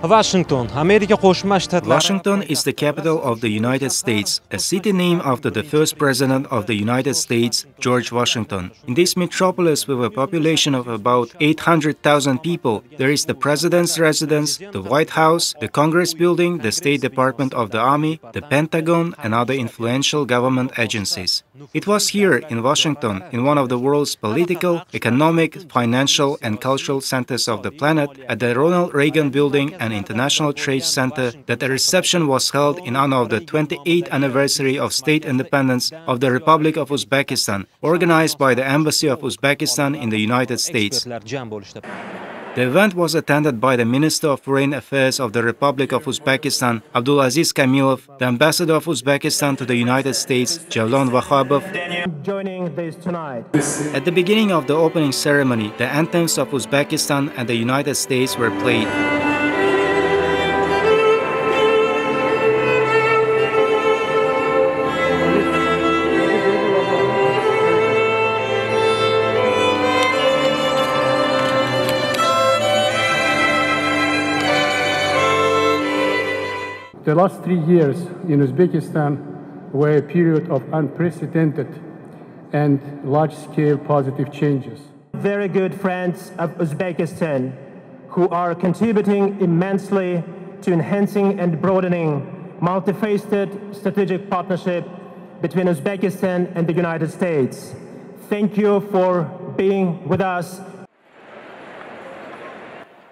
Washington, Amerika Qo'shma Shtatlari. Washington is the capital of the United States, a city named after the first president of the United States, George Washington. In this metropolis with a population of about 800,000 people, there is the president's residence, the White House, the Congress building, the State Department of the Army, the Pentagon, and other influential government agencies. It was here in Washington, in one of the world's political, economic, financial, and cultural centers of the planet, at the Ronald Reagan Building and International Trade Center, that a reception was held in honor of the 28th anniversary of state independence of the Republic of Uzbekistan, organized by the Embassy of Uzbekistan in the United States. The event was attended by the Minister of Foreign Affairs of the Republic of Uzbekistan, Abdulaziz Kamilov, the Ambassador of Uzbekistan to the United States, Javlon Vahabov. At the beginning of the opening ceremony, the anthems of Uzbekistan and the United States were played. The last 3 years in Uzbekistan were a period of unprecedented and large-scale positive changes. Very good friends of Uzbekistan who are contributing immensely to enhancing and broadening multifaceted strategic partnership between Uzbekistan and the United States. Thank you for being with us.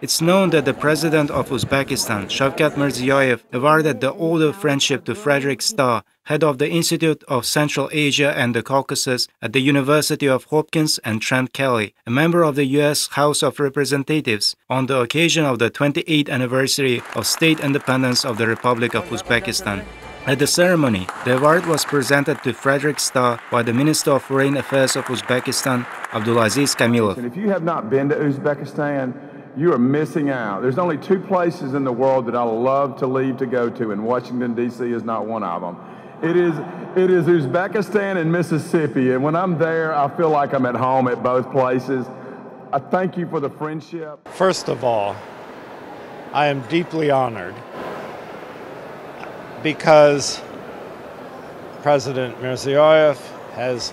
It's known that the President of Uzbekistan, Shavkat Mirziyoyev, awarded the Order of Friendship to Frederick Starr, head of the Institute of Central Asia and the Caucasus at the University of Hopkins, and Trent Kelly, a member of the U.S. House of Representatives, on the occasion of the 28th anniversary of state independence of the Republic of Uzbekistan. At the ceremony, the award was presented to Frederick Starr by the Minister of Foreign Affairs of Uzbekistan, Abdulaziz Kamilov. And if you have not been to Uzbekistan, you are missing out. There's only 2 places in the world that I love to leave to go to, and Washington, D.C. is not one of them. It is Uzbekistan and Mississippi, and when I'm there, I feel like I'm at home at both places. I thank you for the friendship. First of all, I am deeply honored because President Mirziyoyev has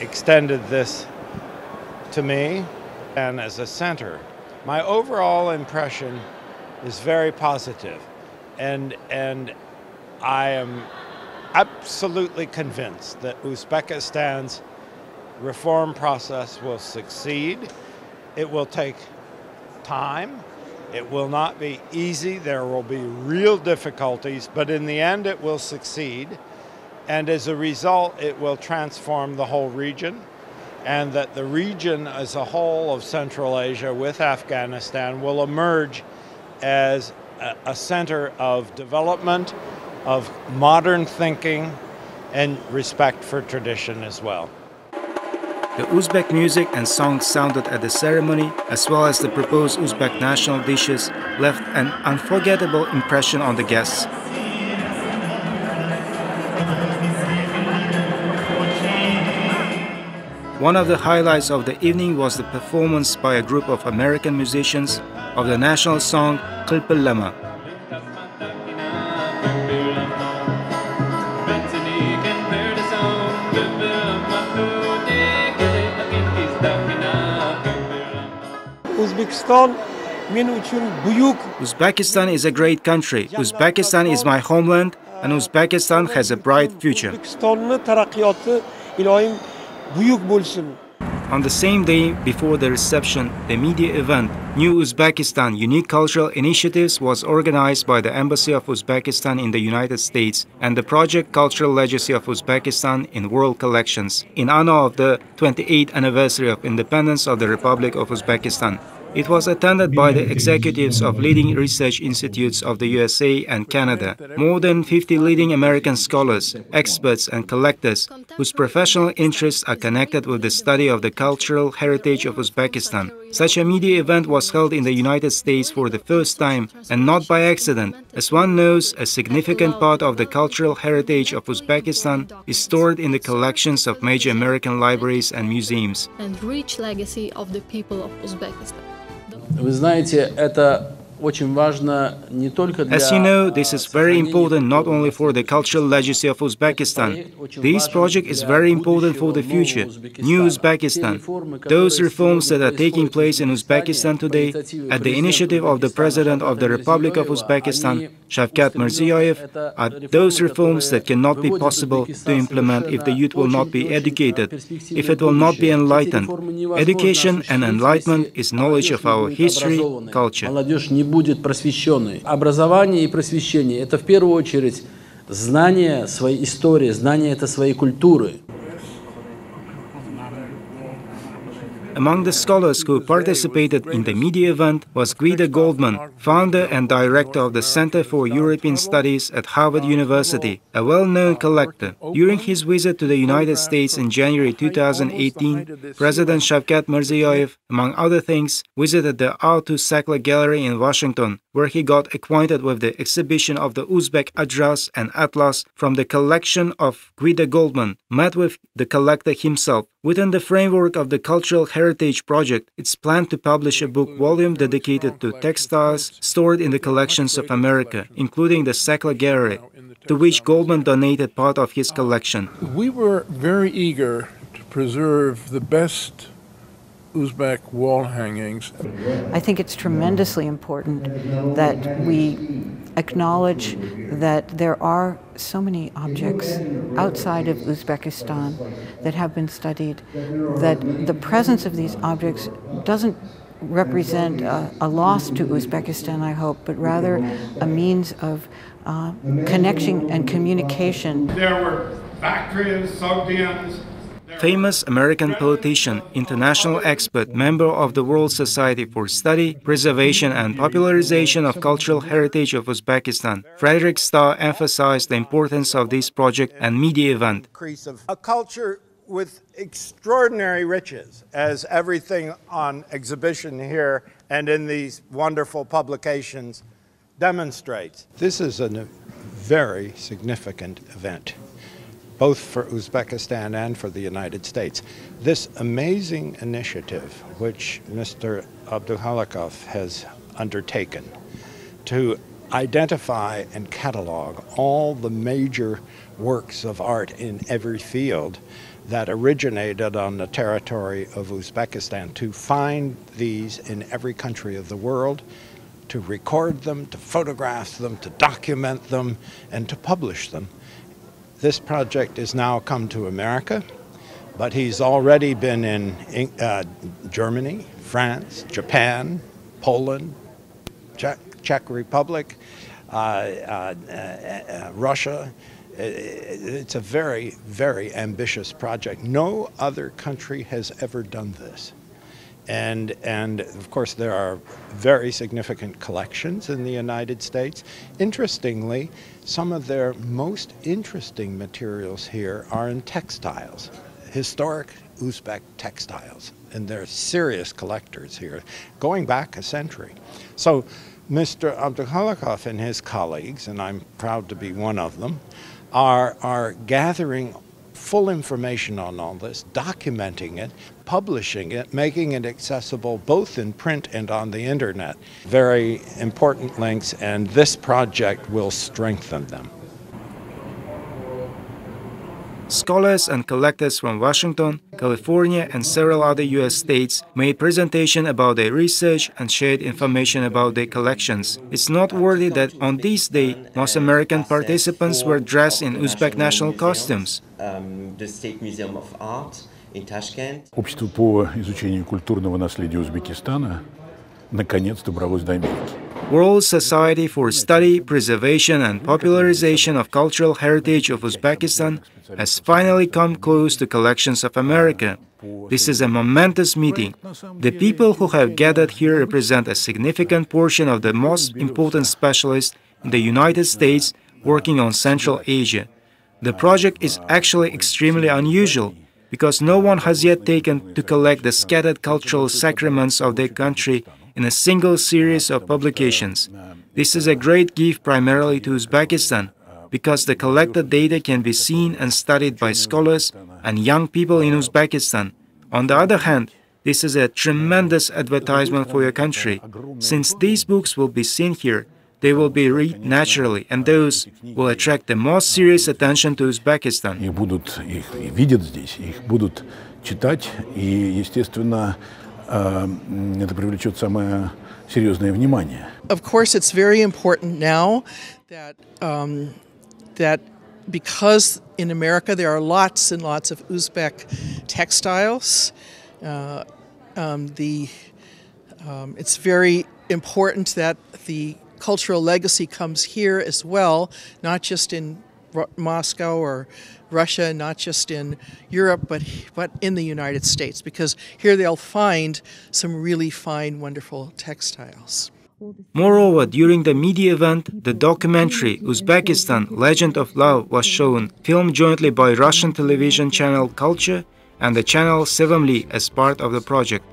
extended this to me and as a center. My overall impression is very positive, and I am absolutely convinced that Uzbekistan's reform process will succeed. It will take time. It will not be easy. There will be real difficulties, but in the end it will succeed, and as a result it will transform the whole region, and that the region as a whole of Central Asia with Afghanistan will emerge as a center of development, of modern thinking, and respect for tradition as well. The Uzbek music and songs sounded at the ceremony, as well as the proposed Uzbek national dishes, left an unforgettable impression on the guests. One of the highlights of the evening was the performance by a group of American musicians of the national song Kılpıllama. Uzbekistan is a great country. Uzbekistan is my homeland, and Uzbekistan has a bright future. On the same day before the reception, the media event, New Uzbekistan Unique Cultural Initiatives, was organized by the Embassy of Uzbekistan in the United States and the project Cultural Legacy of Uzbekistan in World Collections, in honor of the 28th anniversary of independence of the Republic of Uzbekistan. It was attended by the executives of leading research institutes of the USA and Canada, more than 50 leading American scholars, experts and collectors whose professional interests are connected with the study of the cultural heritage of Uzbekistan. Such a media event was held in the United States for the first time, and not by accident. As one knows, a significant part of the cultural heritage of Uzbekistan is stored in the collections of major American libraries and museums. And rich legacy of the people of Uzbekistan. Вы знаете, это очень важно не только для... As you know, this is very important not only for the cultural legacy of Uzbekistan. This project is very important for the future, new Uzbekistan. Those reforms that are taking place in Uzbekistan today, at the initiative of the President of the Republic of Uzbekistan, Shavkat Mirziyoyev, are those reforms that cannot be possible to implement if the youth will not be educated, if it will not be enlightened. Education and enlightenment is knowledge of our history, culture. Будет просвещенной. Образование и просвещение – это в первую очередь знание своей истории, знание это своей культуры. Among the scholars who participated in the Medie-ivent was Guido Goldman, founder and director of the Center for European Studies at Harvard University, a well-known collector. During his visit to the United States in January 2018, President Shavkat Mirziyoyev, among other things, visited the R2 Sackler Gallery in Washington, where he got acquainted with the exhibition of the Uzbek Adras and Atlas from the collection of Guido Goldman, met with the collector himself. Within the framework of the Cultural Heritage Project, it's planned to publish a book volume dedicated to textiles stored in the collections of America, including the Sackler Gallery, to which Goldman donated part of his collection. We were very eager to preserve the best Uzbek wall hangings. I think it's tremendously important that we acknowledge that there are so many objects outside of Uzbekistan that have been studied, that the presence of these objects doesn't represent a loss to Uzbekistan, I hope, but rather a means of connection and communication. There were factories, Sogdians. Famous American politician, international expert, member of the World Society for Study, Preservation and Popularization of Cultural Heritage of Uzbekistan, Frederick Starr emphasized the importance of this project and Medie-ivent. A culture with extraordinary riches, as everything on exhibition here and in these wonderful publications demonstrates. This is a very significant event, both for Uzbekistan and for the United States. This amazing initiative, which Mr. Abdulhalikov has undertaken to identify and catalog all the major works of art in every field that originated on the territory of Uzbekistan, to find these in every country of the world, to record them, to photograph them, to document them, and to publish them. This project has now come to America, but he's already been in Germany, France, Japan, Poland, Czech Republic, Russia. It's a very, very ambitious project. No other country has ever done this. And of course, there are very significant collections in the United States. Interestingly, some of their most interesting materials here are in textiles, historic Uzbek textiles, and they're serious collectors here, going back a century. So Mr. Abdulhalikov and his colleagues, and I'm proud to be one of them, are gathering full information on all this, documenting it, publishing it, making it accessible both in print and on the internet. Very important links, and this project will strengthen them. Scholars and collectors from Washington, California, and several other U.S. states made presentations about their research and shared information about their collections. It's noteworthy that on this day, most American participants were dressed in Uzbek national costumes. The State Museum of Art in Tashkent. Обществу по изучению культурного наследия Узбекистана наконец добралось до Америки. World Society for Study, Preservation and Popularization of Cultural Heritage of Uzbekistan has finally come close to collections of America. This is a momentous meeting. The people who have gathered here represent a significant portion of the most important specialists in the United States working on Central Asia. The project is actually extremely unusual because no one has yet taken to collect the scattered cultural sacraments of their country in a single series of publications. This is a great gift primarily to Uzbekistan, because the collected data can be seen and studied by scholars and young people in Uzbekistan. On the other hand, This is a tremendous advertisement for your country. Since these books will be seen here, they will be read naturally, and those will attract the most serious attention to Uzbekistan. Их будут, их видят здесь, их будут читать, и, естественно, это привлечет самое серьезное внимание. Of course, it's very important now that because in America there are lots and lots of Uzbek textiles, it's very important that the cultural legacy comes here as well, not just in Moscow or Russia, not just in Europe, but in the United States, because here they'll find some really fine, wonderful textiles. Moreover, during the media event, the documentary Uzbekistan, Legend of Love was shown, filmed jointly by Russian television channel Culture and the channel Sevimli as part of the project.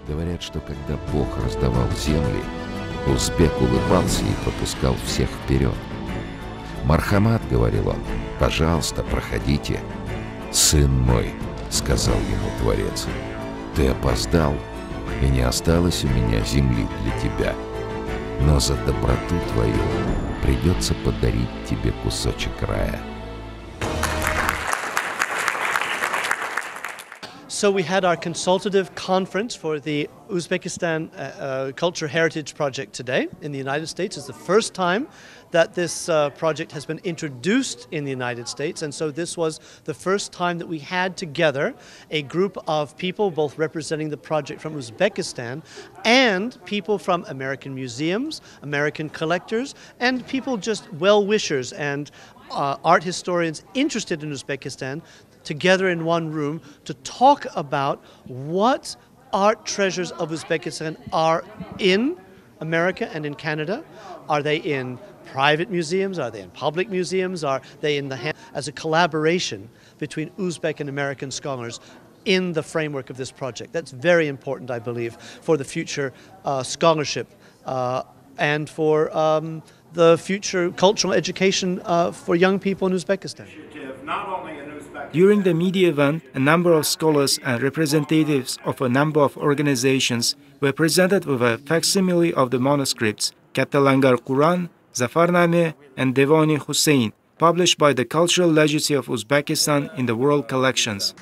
Говорят, что когда Бог раздавал земли, узбек улыбался и пропускал всех вперед. «Мархамат, — говорил он, — пожалуйста, проходите. Сын мой, — сказал ему Творец, — ты опоздал, и не осталось у меня земли для тебя. Но за доброту твою придется подарить тебе кусочек рая». So we had our consultative conference for the Uzbekistan Culture Heritage Project today in the United States. It's the first time that this project has been introduced in the United States, and so this was the first time that we had together a group of people both representing the project from Uzbekistan and people from American museums, American collectors, and people just well-wishers and art historians interested in Uzbekistan together in one room to talk about what art treasures of Uzbekistan are in America and in Canada. Are they in private museums? Are they in public museums? Are they in the hand as a collaboration between Uzbek and American scholars in the framework of this project? That's very important, I believe, for the future scholarship and for the future cultural education for young people in Uzbekistan. During the media event, a number of scholars and representatives of a number of organizations were presented with a facsimile of the manuscripts Katalangar Quran, Zafarname and Devoni Hussein, published by the Cultural Legacy of Uzbekistan in the World Collections.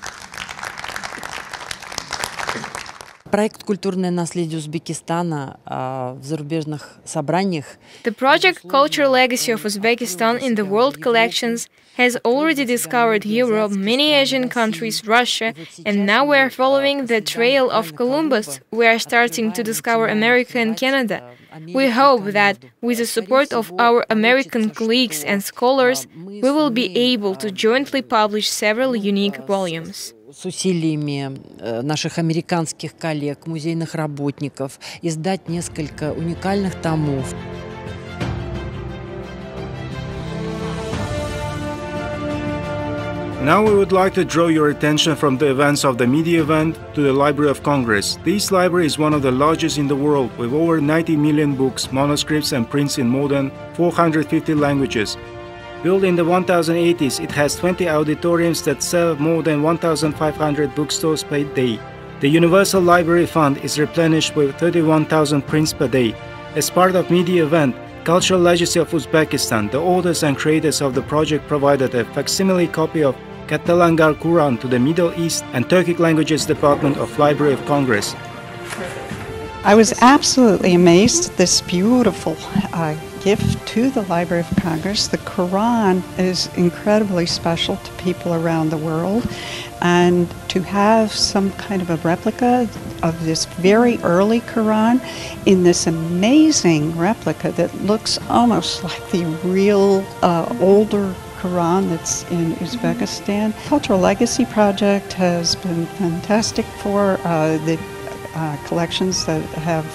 Проект «Культурное наследие Узбекистана» в зарубежных собраниях. The project Cultural Legacy of Uzbekistan in the World Collections has already discovered Europe, many Asian countries, Russia, and now we are following the trail of Columbus. We are starting to discover America and Canada. We hope that with the support of our American colleagues and scholars, we will be able to jointly publish several unique volumes. С усилиями наших американских коллег, музейных работников, издать несколько уникальных томов. Now we would like to draw your attention from the events of the media event to the Library of Congress. This library is one of the largest in the world, with over 90 million books, manuscripts and prints in more than 450 languages. Built in the 1080s, it has 20 auditoriums that serve more than 1,500 bookstores per day. The Universal Library Fund is replenished with 31,000 prints per day. As part of media event, Cultural Legacy of Uzbekistan, the authors and creators of the project provided a facsimile copy of Katalangar Quran to the Middle East and Turkic Languages Department of Library of Congress. I was absolutely amazed at this beautiful gift to the Library of Congress. The Quran is incredibly special to people around the world, and to have some kind of a replica of this very early Quran in this amazing replica that looks almost like the real older Quran that's in Uzbekistan. Cultural Legacy Project has been fantastic for the collections that have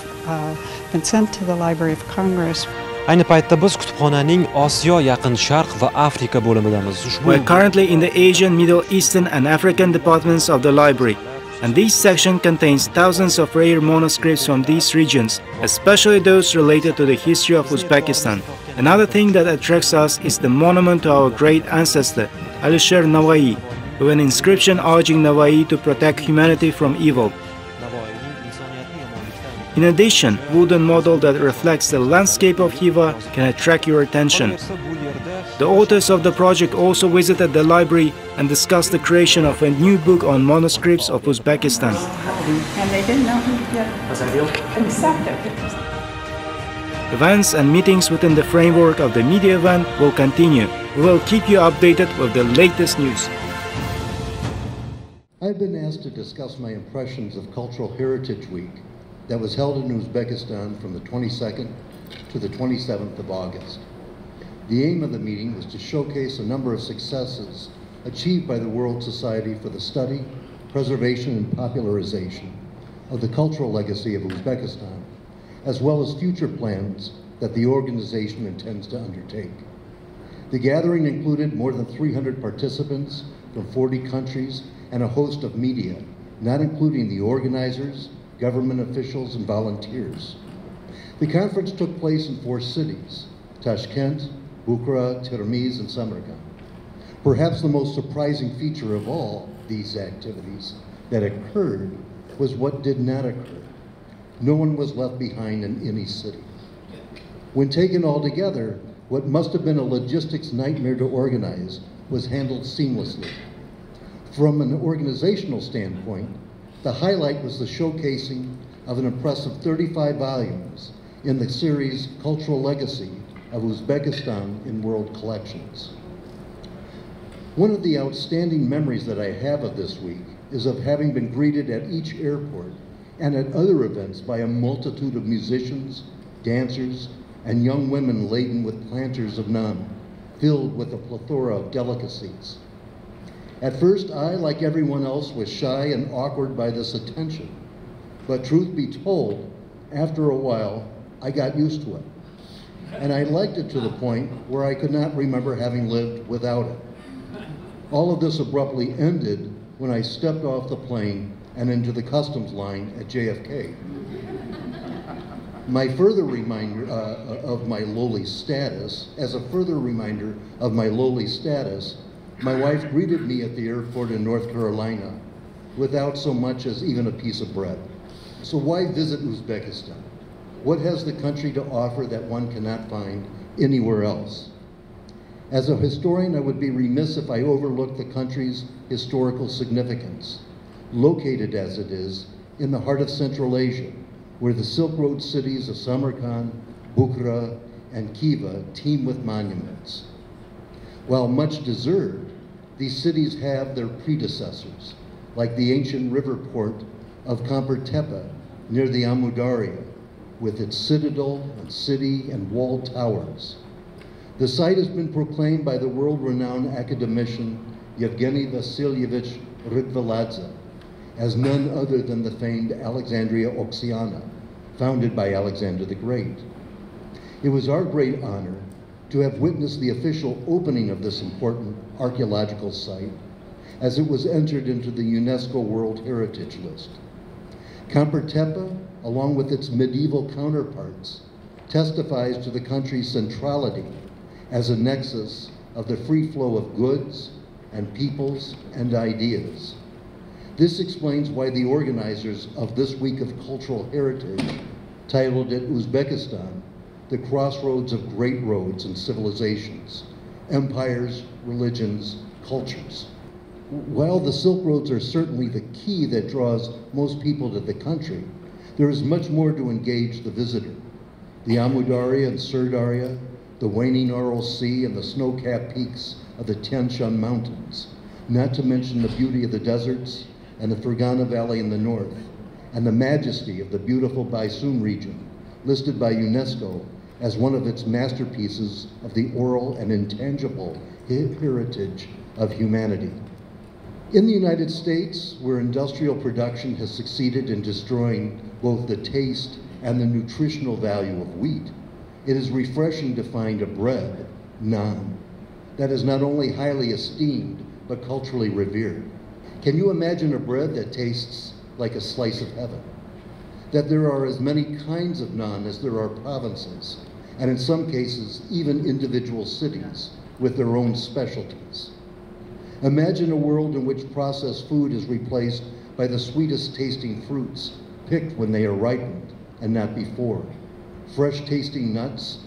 been sent to the Library of Congress. Ayni paytda biz kutubxonaning Osiyo, Yaqin Sharq va Afrika bo'limidamiz. We're currently in the Asian, Middle Eastern and African departments of the library, and this section contains thousands of rare manuscripts from these regions, especially those related to the history of Uzbekistan. Another thing that attracts us is the monument to our great ancestor, Alisher Navai, with an inscription urging Navai to protect humanity from evil. In addition, wooden model that reflects the landscape of Khiva can attract your attention. The authors of the project also visited the library and discussed the creation of a new book on manuscripts of Uzbekistan. And they didn't know who to accept it. Events and meetings within the framework of the Media-ivent will continue. We will keep you updated with the latest news. I've been asked to discuss my impressions of Cultural Heritage Week that was held in Uzbekistan from the 22nd to the 27th of August. The aim of the meeting was to showcase a number of successes achieved by the World Society for the Study, Preservation, and Popularization of the cultural legacy of Uzbekistan, as well as future plans that the organization intends to undertake. The gathering included more than 300 participants from 40 countries and a host of media, not including the organizers, government officials, and volunteers. The conference took place in 4 cities: Tashkent, Bukhara, Tirmiz, and Samarkand. Perhaps the most surprising feature of all these activities that occurred was what did not occur. No one was left behind in any city. When taken all together, what must have been a logistics nightmare to organize was handled seamlessly. From an organizational standpoint, the highlight was the showcasing of an impressive 35 volumes in the series Cultural Legacy of Uzbekistan in World Collections. One of the outstanding memories that I have of this week is of having been greeted at each airport and at other events by a multitude of musicians, dancers, and young women laden with planters of naan, filled with a plethora of delicacies. At first, I, like everyone else, was shy and awkward by this attention. But truth be told, after a while, I got used to it. And I liked it to the point where I could not remember having lived without it. All of this abruptly ended when I stepped off the plane and into the customs line at JFK. My further reminder of my lowly status, as a further reminder of my lowly status, my wife greeted me at the airport in North Carolina without so much as even a piece of bread. So why visit Uzbekistan? What has the country to offer that one cannot find anywhere else? As a historian, I would be remiss if I overlooked the country's historical significance, located as it is in the heart of Central Asia, where the Silk Road cities of Samarkand, Bukhara, and Khiva teem with monuments. While much deserved, these cities have their predecessors, like the ancient river port of Kamper near the Amudarya, with its citadel and city and walled towers. The site has been proclaimed by the world-renowned academician Yevgeny Vasilyevich Rykveladze as none other than the famed Alexandria Oxiana, founded by Alexander the Great. It was our great honor to have witnessed the official opening of this important archaeological site as it was entered into the UNESCO World Heritage List. Kamper, along with its medieval counterparts, testifies to the country's centrality as a nexus of the free flow of goods and peoples and ideas. This explains why the organizers of this week of cultural heritage titled it Uzbekistan, the crossroads of great roads and civilizations, empires, religions, cultures. While the Silk Roads are certainly the key that draws most people to the country, there is much more to engage the visitor. The Amudarya and Sirdarya, the waning Aral Sea, and the snow-capped peaks of the Tian Shan Mountains, not to mention the beauty of the deserts and the Fergana Valley in the north, and the majesty of the beautiful Baisun region, listed by UNESCO as one of its masterpieces of the oral and intangible heritage of humanity. In the United States, where industrial production has succeeded in destroying both the taste and the nutritional value of wheat, it is refreshing to find a bread, naan, that is not only highly esteemed, but culturally revered. Can you imagine a bread that tastes like a slice of heaven? That there are as many kinds of naan as there are provinces, and in some cases, even individual cities with their own specialties. Imagine a world in which processed food is replaced by the sweetest tasting fruits, picked when they are ripened, and not before. Fresh tasting nuts,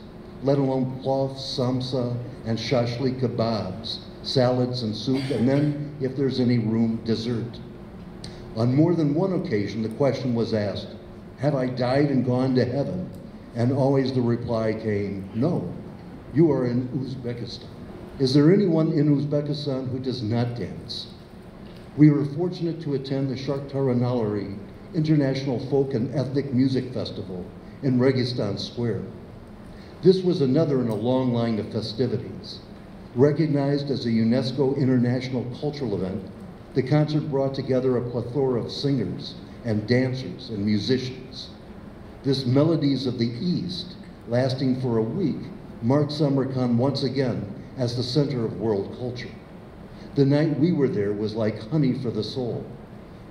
let alone plov, samsa, and shashlik kebabs, salads and soup, and then, if there's any room, dessert. On more than one occasion, the question was asked, have I died and gone to heaven? And always the reply came, no, you are in Uzbekistan. Is there anyone in Uzbekistan who does not dance? We were fortunate to attend the Shakhtaranalari International Folk and Ethnic Music Festival in Registan Square. This was another in a long line of festivities. Recognized as a UNESCO International Cultural Event, the concert brought together a plethora of singers and dancers and musicians. This Melodies of the East, lasting for a week, marked Samarkand once again as the center of world culture. The night we were there was like honey for the soul.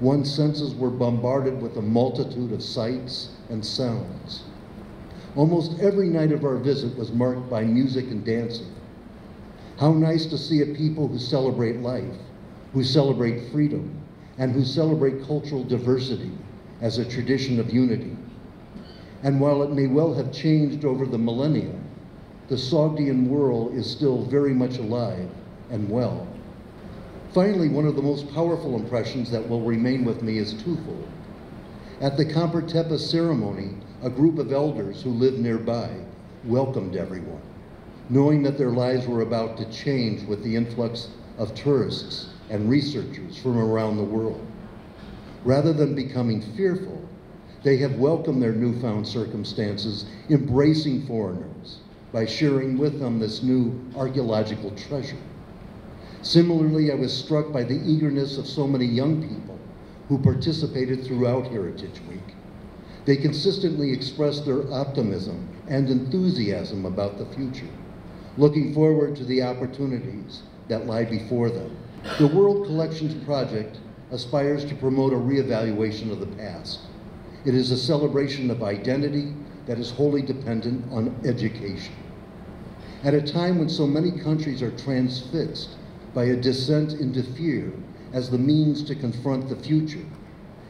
One's senses were bombarded with a multitude of sights and sounds. Almost every night of our visit was marked by music and dancing. How nice to see a people who celebrate life, who celebrate freedom, and who celebrate cultural diversity as a tradition of unity. And while it may well have changed over the millennia, the Sogdian world is still very much alive and well. Finally, one of the most powerful impressions that will remain with me is twofold. At the Kamper Tepe ceremony, a group of elders who lived nearby welcomed everyone, knowing that their lives were about to change with the influx of tourists and researchers from around the world. Rather than becoming fearful, they have welcomed their newfound circumstances, embracing foreigners by sharing with them this new archaeological treasure. Similarly, I was struck by the eagerness of so many young people who participated throughout Heritage Week. They consistently expressed their optimism and enthusiasm about the future, looking forward to the opportunities that lie before them. The World Collections Project aspires to promote a reevaluation of the past. It is a celebration of identity that is wholly dependent on education. At a time when so many countries are transfixed by a descent into fear as the means to confront the future,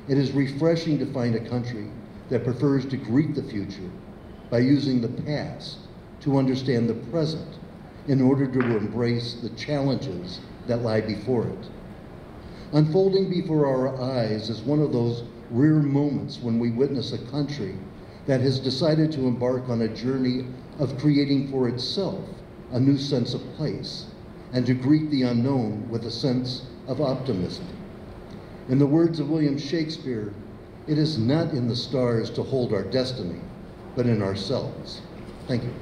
it is refreshing to find a country that prefers to greet the future by using the past to understand the present in order to embrace the challenges that lie before it. Unfolding before our eyes is one of those rare moments when we witness a country that has decided to embark on a journey of creating for itself a new sense of place and to greet the unknown with a sense of optimism. In the words of William Shakespeare, it is not in the stars to hold our destiny, but in ourselves. Thank you.